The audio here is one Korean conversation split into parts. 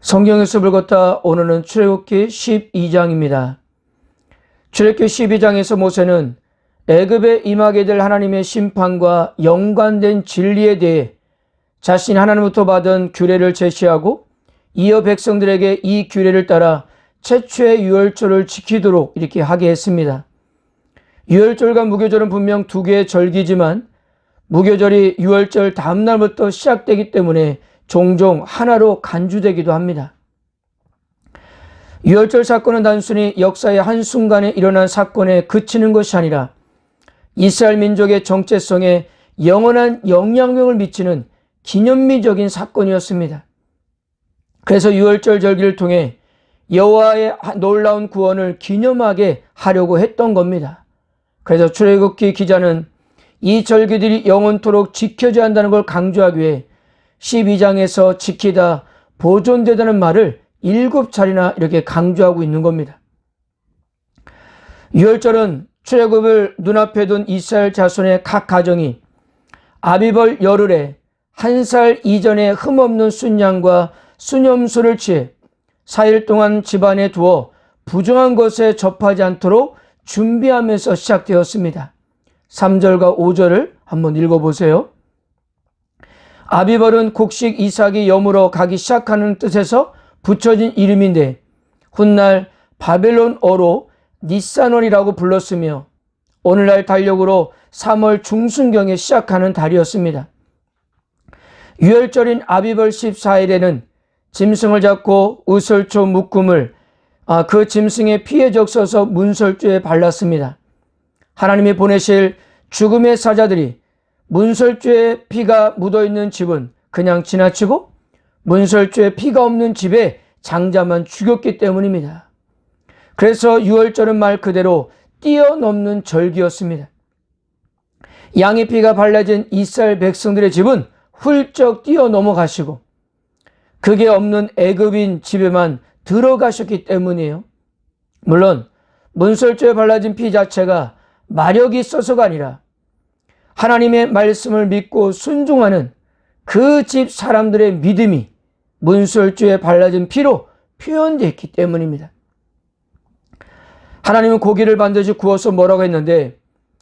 성경의 숲을 걷다 오늘은 출애굽기 12장입니다. 출애굽기 12장에서 모세는 애굽에 임하게 될 하나님의 심판과 연관된 진리에 대해 자신이 하나님부터 받은 규례를 제시하고 이어 백성들에게 이 규례를 따라 최초의 유월절을 지키도록 이렇게 하게 했습니다. 유월절과 무교절은 분명 두 개의 절기지만 무교절이 유월절 다음 날부터 시작되기 때문에 종종 하나로 간주되기도 합니다. 유월절 사건은 단순히 역사의 한순간에 일어난 사건에 그치는 것이 아니라 이스라엘 민족의 정체성에 영원한 영향력을 미치는 기념비적인 사건이었습니다. 그래서 유월절 절기를 통해 여호와의 놀라운 구원을 기념하게 하려고 했던 겁니다. 그래서 출애굽기 기자는 이 절기들이 영원토록 지켜져야 한다는 걸 강조하기 위해 12장에서 지키다, 보존되다는 말을 7차례나 이렇게 강조하고 있는 겁니다. 유월절은 출애굽을 눈앞에 둔 이스라엘 자손의 각 가정이 아비벌 열흘에 1살 이전에 흠없는 순양과 수념수를 취해 4일 동안 집안에 두어 부정한 것에 접하지 않도록 준비하면서 시작되었습니다. 3절과 5절을 한번 읽어보세요. 아비벌은 곡식 이삭이 여물어 가기 시작하는 뜻에서 붙여진 이름인데 훗날 바벨론어로 니산월이라고 불렀으며 오늘날 달력으로 3월 중순경에 시작하는 달이었습니다. 유월절인 아비벌 14일에는 짐승을 잡고 의설초 묶음을 그 짐승의 피에 적셔서 문설주에 발랐습니다. 하나님이 보내실 죽음의 사자들이 문설주에 피가 묻어있는 집은 그냥 지나치고 문설주에 피가 없는 집에 장자만 죽였기 때문입니다. 그래서 유월절은 말 그대로 뛰어넘는 절기였습니다. 양의 피가 발라진 이스라엘 백성들의 집은 훌쩍 뛰어넘어가시고 그게 없는 애굽인 집에만 들어가셨기 때문이에요. 물론 문설주에 발라진 피 자체가 마력이 있어서가 아니라 하나님의 말씀을 믿고 순종하는 그 집 사람들의 믿음이 문설주에 발라진 피로 표현되어 있기 때문입니다. 하나님은 고기를 반드시 구워서 뭐라고 했는데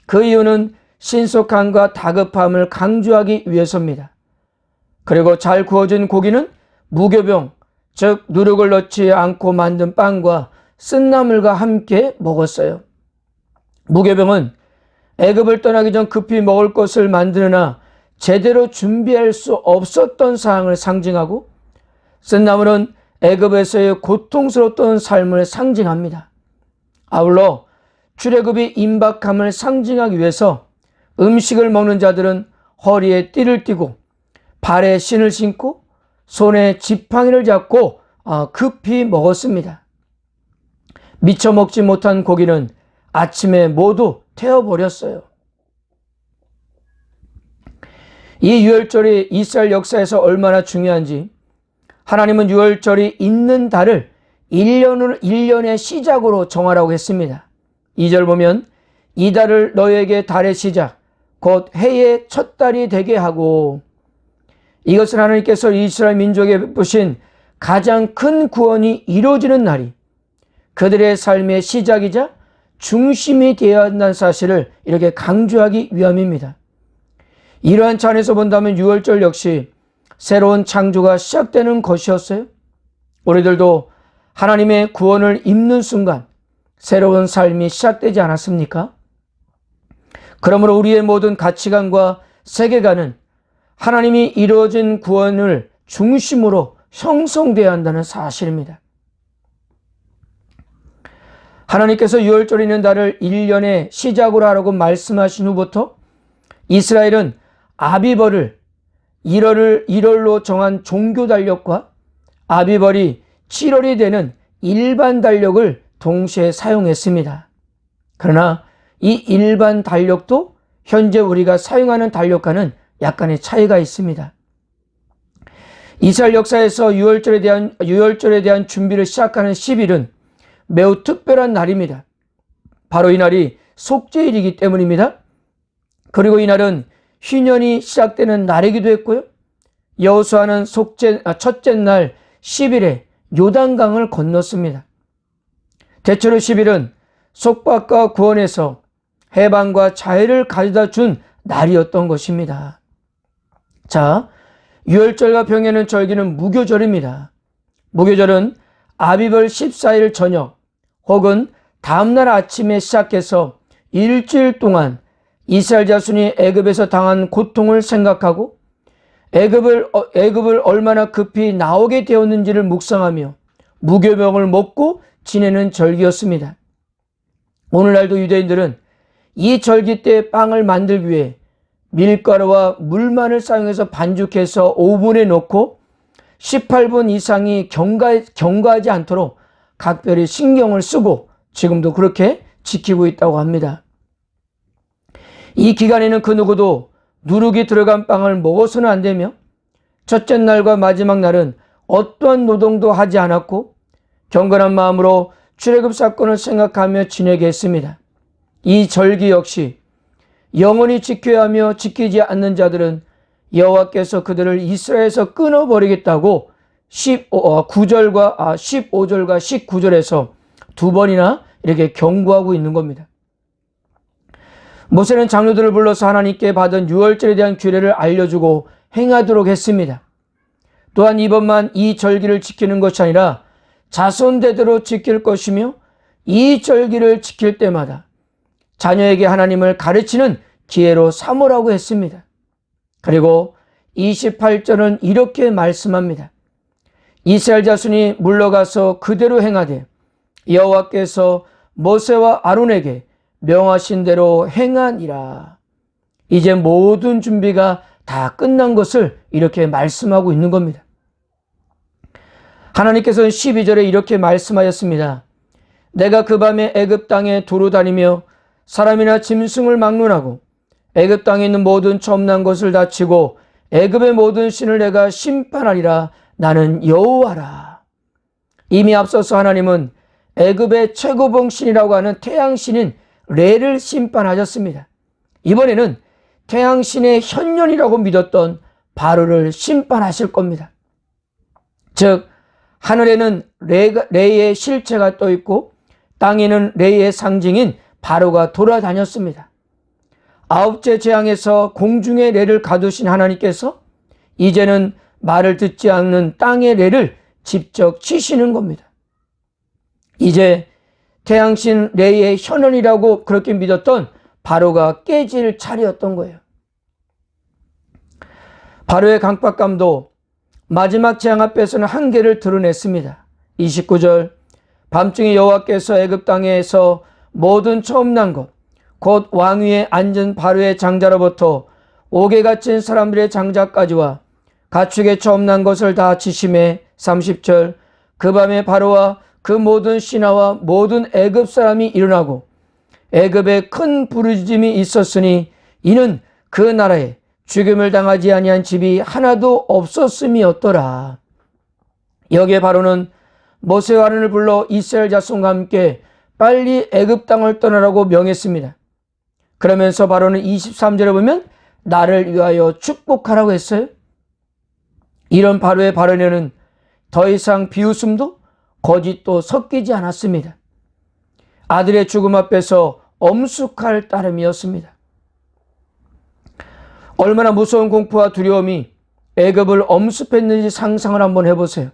그 이유는 신속함과 다급함을 강조하기 위해서입니다. 그리고 잘 구워진 고기는 무교병, 즉 누룩을 넣지 않고 만든 빵과 쓴나물과 함께 먹었어요. 무교병은 애굽을 떠나기 전 급히 먹을 것을 만드느나 제대로 준비할 수 없었던 상황을 상징하고 쓴나물은 애굽에서의 고통스러웠던 삶을 상징합니다. 아울러 출애굽이 임박함을 상징하기 위해서 음식을 먹는 자들은 허리에 띠를 띠고 발에 신을 신고 손에 지팡이를 잡고 급히 먹었습니다. 미처 먹지 못한 고기는 아침에 모두 태워버렸어요. 이 유월절이 이스라엘 역사에서 얼마나 중요한지 하나님은 유월절이 있는 달을 1년의 시작으로 정하라고 했습니다. 2절 보면 이 달을 너에게 달의 시작 곧 해의 첫 달이 되게 하고 이것은 하나님께서 이스라엘 민족에 베푸신 가장 큰 구원이 이루어지는 날이 그들의 삶의 시작이자 중심이 되어야 한다는 사실을 이렇게 강조하기 위함입니다. 이러한 차원에서 본다면 유월절 역시 새로운 창조가 시작되는 것이었어요. 우리들도 하나님의 구원을 입는 순간 새로운 삶이 시작되지 않았습니까? 그러므로 우리의 모든 가치관과 세계관은 하나님이 이루어진 구원을 중심으로 형성되어야 한다는 사실입니다. 하나님께서 유월절이 있는 달을 1년의 시작으로 하라고 말씀하신 후부터 이스라엘은 아비벌을 1월로 정한 종교 달력과 아비벌이 7월이 되는 일반 달력을 동시에 사용했습니다. 그러나 이 일반 달력도 현재 우리가 사용하는 달력과는 약간의 차이가 있습니다. 이스라엘 역사에서 유월절에 대한 준비를 시작하는 10일은 매우 특별한 날입니다. 바로 이 날이 속죄일이기 때문입니다. 그리고 이 날은 휴년이 시작되는 날이기도 했고요. 여호수아는 첫째 날 10일에 요단강을 건넜습니다. 대체로 10일은 속박과 구원에서 해방과 자유를 가져다 준 날이었던 것입니다. 자, 유월절과 병에는 절기는 무교절입니다. 무교절은 아비벌 14일 저녁 혹은 다음날 아침에 시작해서 일주일 동안 이스라엘 자손이 애굽에서 당한 고통을 생각하고 애굽을 얼마나 급히 나오게 되었는지를 묵상하며 무교병을 먹고 지내는 절기였습니다. 오늘날도 유대인들은 이 절기 때 빵을 만들기 위해 밀가루와 물만을 사용해서 반죽해서 오븐에 넣고 18분 이상이 경과하지 않도록 각별히 신경을 쓰고 지금도 그렇게 지키고 있다고 합니다. 이 기간에는 그 누구도 누룩이 들어간 빵을 먹어서는 안 되며 첫째 날과 마지막 날은 어떠한 노동도 하지 않았고 경건한 마음으로 출애굽 사건을 생각하며 지내게 했습니다. 이 절기 역시 영원히 지켜야 하며 지키지 않는 자들은 여호와께서 그들을 이스라엘에서 끊어버리겠다고 15절과 19절에서 두 번이나 이렇게 경고하고 있는 겁니다. 모세는 장로들을 불러서 하나님께 받은 유월절에 대한 규례를 알려주고 행하도록 했습니다. 또한 이번만 이 절기를 지키는 것이 아니라 자손대대로 지킬 것이며 이 절기를 지킬 때마다 자녀에게 하나님을 가르치는 기회로 삼으라고 했습니다. 그리고 28절은 이렇게 말씀합니다. 이스라엘 자손이 물러가서 그대로 행하되 여호와께서 모세와 아론에게 명하신 대로 행하니라. 이제 모든 준비가 다 끝난 것을 이렇게 말씀하고 있는 겁니다. 하나님께서는 12절에 이렇게 말씀하였습니다. 내가 그 밤에 애굽 땅에 두루 다니며 사람이나 짐승을 막론하고 애굽 땅에 있는 모든 첨난 것을 다치고 애굽의 모든 신을 내가 심판하리라. 나는 여호와라. 이미 앞서서 하나님은 애굽의 최고봉 신이라고 하는 태양신인 레를 심판하셨습니다. 이번에는 태양신의 현년이라고 믿었던 바로를 심판하실 겁니다. 즉 하늘에는 레의 실체가 떠 있고 땅에는 레의 상징인 바로가 돌아다녔습니다. 아홉째 재앙에서 공중의 레를 가두신 하나님께서 이제는 말을 듣지 않는 땅의 레를 직접 치시는 겁니다. 이제 태양신 레의 현원이라고 그렇게 믿었던 바로가 깨질 차례였던 거예요. 바로의 강박감도 마지막 재앙 앞에서는 한계를 드러냈습니다. 29절 밤중에 여호와께서 애굽 땅에서 모든 처음 난 것 곧 왕위에 앉은 바로의 장자로부터 옥에 갇힌 사람들의 장자까지와 가축의 처음 난 것을 다 치심해 30절 그 밤에 바로와 그 모든 신하와 모든 애굽 사람이 일어나고 애굽에 큰 부르짖음이 있었으니 이는 그 나라에 죽임을 당하지 아니한 집이 하나도 없었음이었더라. 여기에 바로는 모세와 아론을 불러 이스라엘 자손과 함께 빨리 애굽 땅을 떠나라고 명했습니다. 그러면서 바로는 23절에 보면 나를 위하여 축복하라고 했어요. 이런 바로의 발언에는 더 이상 비웃음도 거짓도 섞이지 않았습니다. 아들의 죽음 앞에서 엄숙할 따름이었습니다. 얼마나 무서운 공포와 두려움이 애굽을 엄습했는지 상상을 한번 해보세요.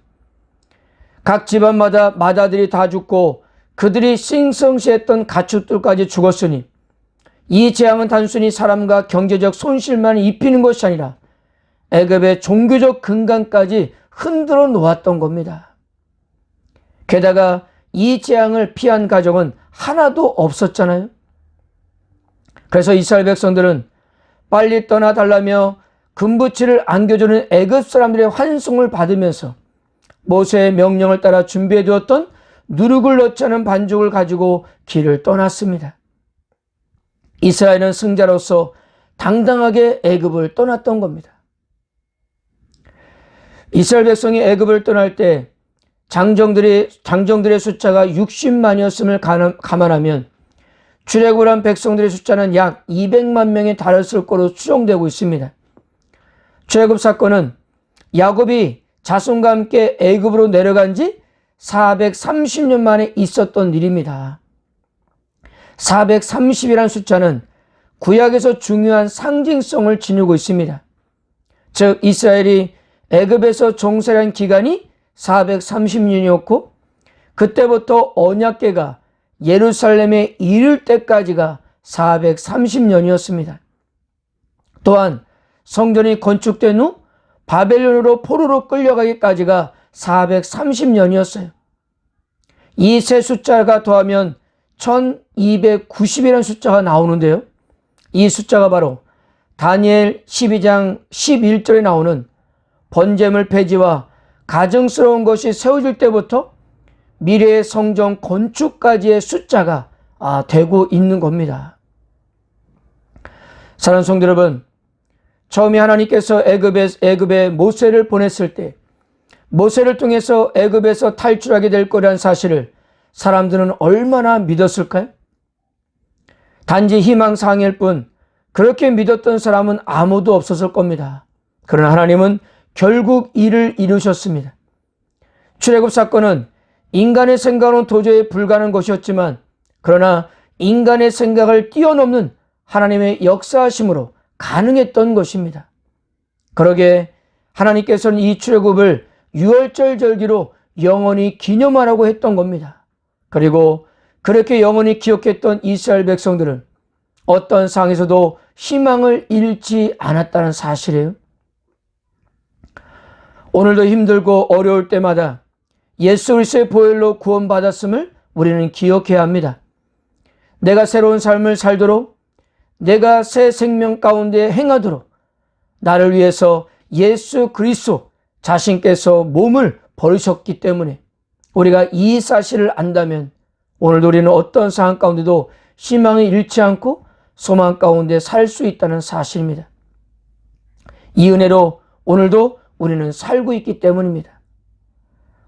각 집안마다 마다들이 다 죽고 그들이 싱성시했던 가축들까지 죽었으니 이 재앙은 단순히 사람과 경제적 손실만 입히는 것이 아니라 애굽의 종교적 근간까지 흔들어 놓았던 겁니다. 게다가 이 재앙을 피한 가정은 하나도 없었잖아요. 그래서 이스라엘 백성들은 빨리 떠나달라며 금부치를 안겨주는 애굽 사람들의 환송을 받으면서 모세의 명령을 따라 준비해 두었던 누룩을 넣지 않은 반죽을 가지고 길을 떠났습니다. 이스라엘은 승자로서 당당하게 애굽을 떠났던 겁니다. 이스라엘 백성이 애굽을 떠날 때 장정들의 숫자가 60만이었음을 감안하면 출애굽을 한 백성들의 숫자는 약 200만 명에 달했을 것으로 추정되고 있습니다. 출애굽 사건은 야곱이 자손과 함께 애굽으로 내려간 지 430년 만에 있었던 일입니다. 430이라는 숫자는 구약에서 중요한 상징성을 지니고 있습니다. 즉 이스라엘이 애굽에서 종살이한 기간이 430년이었고 그때부터 언약궤가 예루살렘에 이를 때까지가 430년이었습니다. 또한 성전이 건축된 후 바벨론으로 포로로 끌려가기까지가 430년이었어요. 이 세 숫자가 더하면 1290이라는 숫자가 나오는데요. 이 숫자가 바로 다니엘 12장 11절에 나오는 번제물 폐지와 가증스러운 것이 세워질 때부터 미래의 성전 건축까지의 숫자가 되고 있는 겁니다. 사랑하는 성도 여러분, 처음에 하나님께서 애굽에 모세를 보냈을 때 모세를 통해서 애굽에서 탈출하게 될 거라는 사실을 사람들은 얼마나 믿었을까요? 단지 희망사항일 뿐 그렇게 믿었던 사람은 아무도 없었을 겁니다. 그러나 하나님은 결국 이를 이루셨습니다. 출애굽 사건은 인간의 생각으로는 도저히 불가능한 것이었지만 그러나 인간의 생각을 뛰어넘는 하나님의 역사하심으로 가능했던 것입니다. 그러기에 하나님께서는 이 출애굽을 유월절 절기로 영원히 기념하라고 했던 겁니다. 그리고 그렇게 영원히 기억했던 이스라엘 백성들은 어떤 상황에서도 희망을 잃지 않았다는 사실이에요. 오늘도 힘들고 어려울 때마다 예수 그리스도의 보혈로 구원받았음을 우리는 기억해야 합니다. 내가 새로운 삶을 살도록, 내가 새 생명 가운데 행하도록 나를 위해서 예수 그리스도 자신께서 몸을 버리셨기 때문에 우리가 이 사실을 안다면 오늘도 우리는 어떤 상황 가운데도 희망을 잃지 않고 소망 가운데 살 수 있다는 사실입니다. 이 은혜로 오늘도 우리는 살고 있기 때문입니다.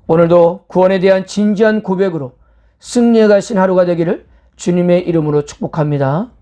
오늘도 구원에 대한 진지한 고백으로 승리해 가신 하루가 되기를 주님의 이름으로 축복합니다.